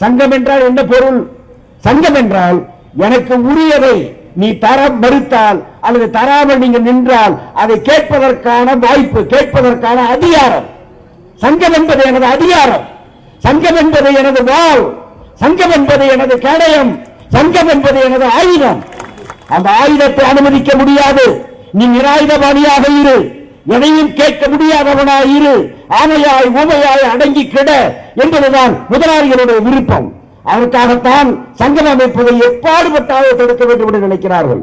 சங்கம் என்றால் என்ன பொருள்? சங்கம் என்றால் எனக்கு உரியதை நீ தர மறுத்தால் அல்லது தராமல் நீங்க நின்றால் அதை கேட்பதற்கான வாய்ப்பு, கேட்பதற்கான அதிகாரம். சங்கம் என்பது எனது அதிகாரம், சங்கம் என்பது எனது வாள், சங்கம் என்பது எனது கேடயம், சங்கம் என்பது எனது ஆயுதம். அந்த ஆயுதத்தை அனுமதிக்க முடியாது. நீ நிராயுதபாணியாக இரு, எதையும் கேட்க முடியாதவனாய் இரு, ஆமையாய் ஊமையாய் அடங்கி கிட என்பதுதான் முதலாளிகளுடைய விருப்பம். அதற்காகத்தான் சங்கம் அமைப்பதை எப்பாடுபட்டாவது தடுக்க வேண்டும் என்று நினைக்கிறார்கள்.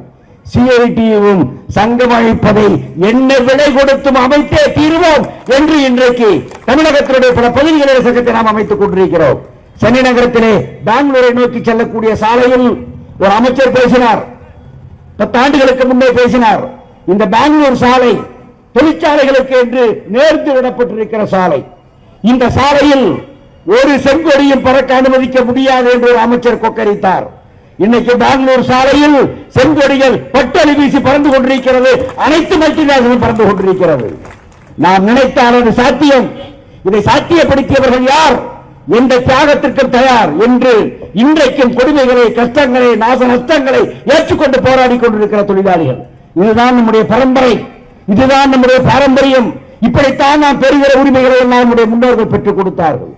சிஐடியும் சங்கம் அமைப்பதை என்ன விலை கொடுத்தும் அமைத்தே தீர்வோம் என்று இன்றைக்கு தமிழகத்தினுடைய பல பகுதிகளில் சங்கத்தை நாம் அமைத்துக் கொண்டிருக்கிறோம். சென்னை நகரத்திலே பெங்களூரை நோக்கி செல்லக்கூடிய சாலையில் ஒரு அமைச்சர் பேசினார். 10 ஆண்டுகளுக்கு முன்னே பேசினார். இந்த பெங்களூர் சாலை தொழிற்சாலைகளுக்கு என்று நேர்ந்து விடப்பட்டிருக்கிற சாலை. இந்த சாலையில் ஒரு செங்கொடியும் பறக்க அனுமதிக்க முடியாது என்று ஒரு அமைச்சர் கொக்கரித்தார். இன்னைக்கு பெங்களூர் சாலையில் செங்கொடிகள் பட்டொலி வீசி பறந்து கொண்டிருக்கிறது. அனைத்து மல்டிநேஷனலும் பறந்து கொண்டிருக்கிறது. நாம் நினைத்தால் அது சாத்தியம். இதை சாத்தியப்படுத்தியவர்கள் யார்? எந்த தியாகத்திற்கும் தயார் என்று இன்றைக்கும் கொடுமைகளை, கஷ்டங்களை, நாச நஷ்டங்களை ஏற்றுக்கொண்டு போராடி கொண்டிருக்கிற தொழிலாளிகள். இதுதான் நம்முடைய பரம்பரை, இதுதான் நம்முடைய பாரம்பரியம். இப்படித்தான் நாம் பெறுகிற உரிமைகளை எல்லாம் நம்முடைய முன்னோர்கள் பெற்றுக் கொடுத்தார்கள்.